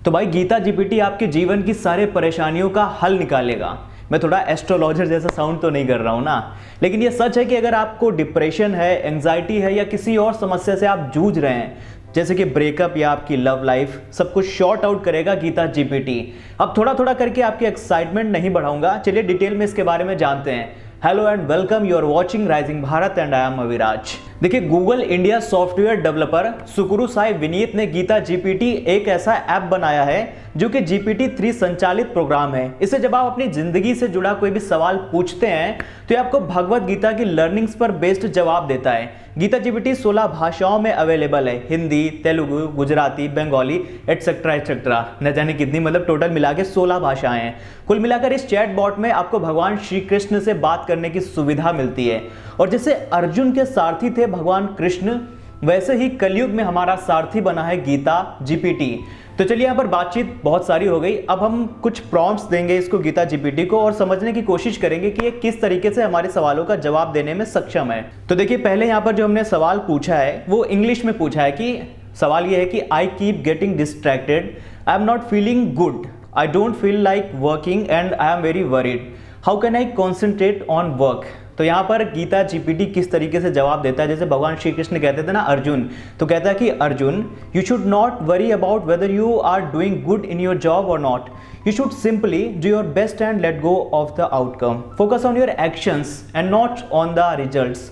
तो भाई गीता जीपीटी आपके जीवन की सारे परेशानियों का हल निकालेगा। मैं थोड़ा एस्ट्रोलॉजर जैसा साउंड तो नहीं कर रहा हूँ ना, लेकिन ये सच है कि अगर आपको डिप्रेशन है, एंजाइटी है या किसी और समस्या से आप जूझ रहे हैं, जैसे कि ब्रेकअप या आपकी लव लाइफ, सब कुछ शॉर्ट आउट करेगा गीता जीपीटी। अब थोड़ा थोड़ा करके आपकी एक्साइटमेंट नहीं बढ़ाऊंगा, चलिए डिटेल में इसके बारे में जानते हैं। Hello and welcome, you are watching rising Bharat and I am Aviraj. देखिए, Google India software developer Sukuru Sai Vineet ने गीता जीपीटी एक ऐसा ऐप बनाया है जो कि जीपीटी 3 संचालित प्रोग्राम है। इसे जब आप अपनी जिंदगी से जुड़ा कोई भी सवाल पूछते हैं तो ये आपको भगवत गीता की लर्निंग्स पर बेस्ड जवाब देता है। गीता जीपीटी 16 भाषाओं में अवेलेबल है, हिंदी, तेलुगु, गुजराती, बंगाली एटसेट्रा एटसेट्रा, न जाने कितनी, मतलब टोटल मिला के 16 भाषाएं हैं। कुल मिलाकर इस चैट बॉट में आपको भगवान श्री कृष्ण से बात करने की सुविधा मिलती है। और जैसे अर्जुन के सारथी थे भगवान कृष्ण, वैसे ही कलयुग में हमारा सारथी बना है गीता जीपीटी। तो चलिए, यहाँ पर बातचीत बहुत सारी हो गई, अब हम कुछ प्रॉम्प्ट्स देंगे इसको गीता जीपीटी को और समझने की कोशिश करेंगे कि ये किस तरीके से हमारे सवालों का जवाब देने में सक्षम है। तो देखिए, पहले यहाँ पर जो हमने सवाल पूछा है वो इंग्लिश में पूछा है कि सवाल ये है कि I keep getting distracted, I am not feeling good, I don't feel like working and I am very worried, how can I concentrate on work. तो यहाँ पर गीता जीपीटी किस तरीके से जवाब देता है, जैसे भगवान श्री कृष्ण कहते थे ना अर्जुन, तो कहता है कि Arjun, you should not worry about whether you are doing good in your job or not, you should simply do your best and let go of the outcome, focus on your actions and not on the results,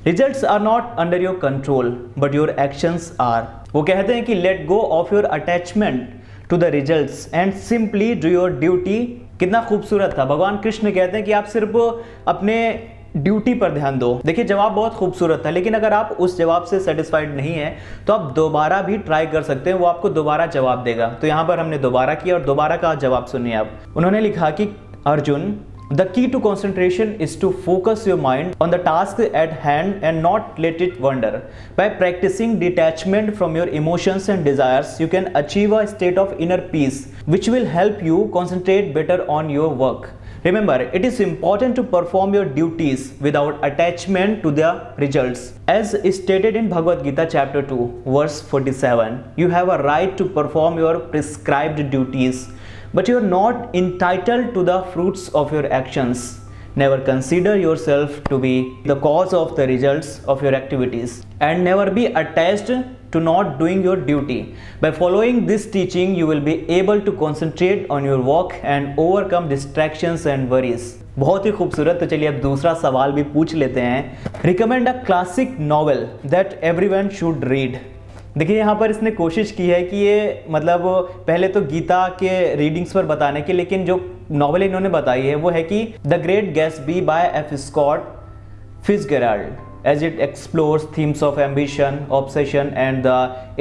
results are not under your control but your actions are. वो कहते हैं कि let go of your attachment to the results and simply do your duty. कितना खूबसूरत था। भगवान कृष्ण कहते हैं कि आप सिर्फ अपने ड्यूटी पर ध्यान दो। देखिए, जवाब बहुत खूबसूरत था, लेकिन अगर आप उस जवाब से सेटिस्फाइड नहीं है तो आप दोबारा भी ट्राई कर सकते हैं, वो आपको दोबारा जवाब देगा। तो यहाँ पर हमने दोबारा किया और दोबारा का जवाब सुनिए आप। उन्होंने लिखा कि Arjun, the key to concentration is to focus your mind on the task at hand and not let it wander. By practising detachment from your emotions and desires you can achieve a state of inner peace which will help you concentrate better on your work. Remember, it is important to perform your duties without attachment to the results. As stated in Bhagavad Gita chapter 2 verse 47, you have a right to perform your prescribed duties, but you are not entitled to the fruits of your actions. Never consider yourself to be the cause of the results of your activities and never be attached to not doing your duty. By following this teaching, you will be able to concentrate on your work and overcome distractions and worries. बहुत ही खूबसूरत। तो चलिए अब दूसरा सवाल भी पूछ लेते हैं। Recommend a classic novel that everyone should read. देखिए, यहाँ पर इसने कोशिश की है कि ये मतलब पहले तो गीता के रीडिंग्स पर बताने की, लेकिन जो नॉवल इन्होंने बताई है वो है कि the great Gatsby by F Scott Fitzgerald, as it explores themes of ambition, obsession and the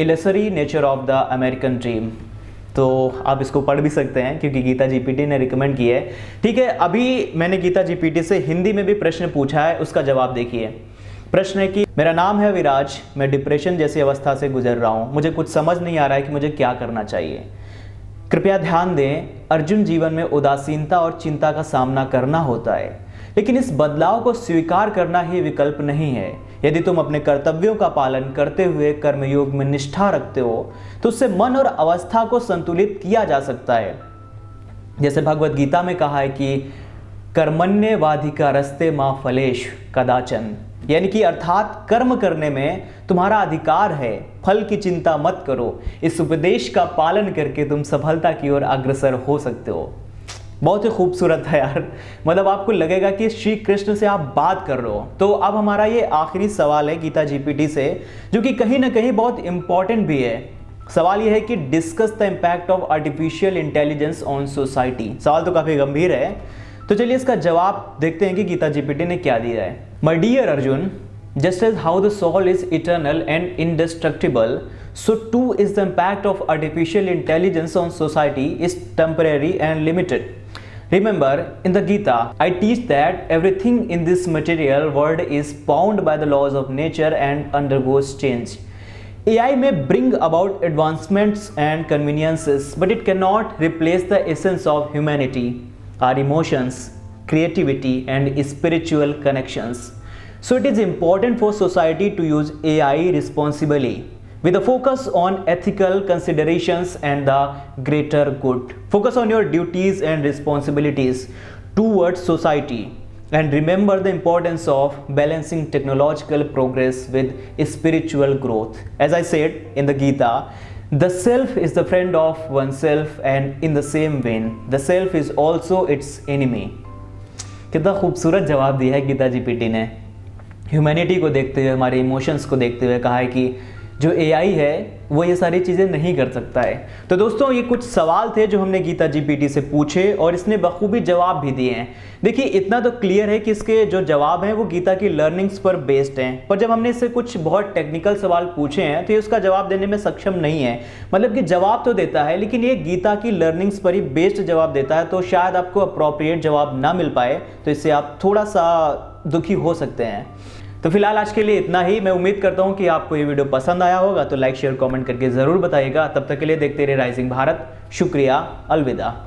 illusory nature of the American dream. तो आप इसको पढ़ भी सकते हैं क्योंकि गीता जीपीटी ने रिकमेंड की है। ठीक है, अभी मैंने गीता जीपीटी से हिंदी में भी प्रश्न पूछा है, उसका जवाब देखिए। प्रश्न है कि मेरा नाम है विराज, मैं डिप्रेशन जैसी अवस्था से गुजर रहा हूँ, मुझे कुछ समझ नहीं आ रहा है कि मुझे क्या करना चाहिए। कृपया ध्यान दें, अर्जुन जीवन में उदासीनता और चिंता का सामना करना होता है, लेकिन इस बदलाव को स्वीकार करना ही विकल्प नहीं है। यदि तुम अपने कर्तव्यों का पालन करते हुए कर्मयोग में निष्ठा रखते हो तो उससे मन और अवस्था को संतुलित किया जा सकता है। जैसे भगवत गीता में कहा है कि कर्मण्येवाधिकारस्ते मा फलेषु कदाचन, यानी कि अर्थात कर्म करने में तुम्हारा अधिकार है, फल की चिंता मत करो। इस उपदेश का पालन करके तुम सफलता की ओर अग्रसर हो सकते हो। बहुत ही खूबसूरत है यार, मतलब आपको लगेगा कि श्री कृष्ण से आप बात कर रहे हो। तो अब हमारा ये आखिरी सवाल है गीता जीपीटी से, जो कि कहीं ना कहीं बहुत इंपॉर्टेंट भी है। सवाल ये है कि discuss the impact of artificial intelligence on society. सवाल तो काफी गंभीर है, तो चलिए इसका जवाब देखते हैं कि गीता जीपीटी ने क्या दिया है। My dear Arjun, just as how the soul is eternal and indestructible, so too is the impact of artificial intelligence on society is temporary and limited. Remember, in the Gita, I teach that everything in this material world is bound by the laws of nature and undergoes change. AI may bring about advancements and conveniences, but it cannot replace the essence of humanity, our emotions, creativity, and spiritual connections. So it is important for society to use AI responsibly. with a focus on ethical considerations and the greater good. Focus on your duties and responsibilities towards society and remember the importance of balancing technological progress with spiritual growth. As I said in the Gita, the self is the friend of oneself and in the same vein, the self is also its enemy. कितना खूबसूरत जवाब दिया है Gita GPT ने। Humanity को देखते हुए, हमारे इमोशंस को देखते हुए कहा है कि जो एआई है वो ये सारी चीज़ें नहीं कर सकता है। तो दोस्तों ये कुछ सवाल थे जो हमने गीता जीपीटी से पूछे और इसने बखूबी जवाब भी दिए हैं। देखिए इतना तो क्लियर है कि इसके जो जवाब हैं वो गीता की लर्निंग्स पर बेस्ड हैं, पर जब हमने इससे कुछ बहुत टेक्निकल सवाल पूछे हैं तो ये उसका जवाब देने में सक्षम नहीं है। मतलब कि जवाब तो देता है लेकिन ये गीता की लर्निंग्स पर ही बेस्ड जवाब देता है, तो शायद आपको अप्रोप्रिएट जवाब ना मिल पाए, तो इससे आप थोड़ा सा दुखी हो सकते हैं। तो फिलहाल आज के लिए इतना ही। मैं उम्मीद करता हूं कि आपको ये वीडियो पसंद आया होगा, तो लाइक शेयर कमेंट करके ज़रूर बताइएगा। तब तक के लिए देखते रहिए राइजिंग भारत। शुक्रिया, अलविदा।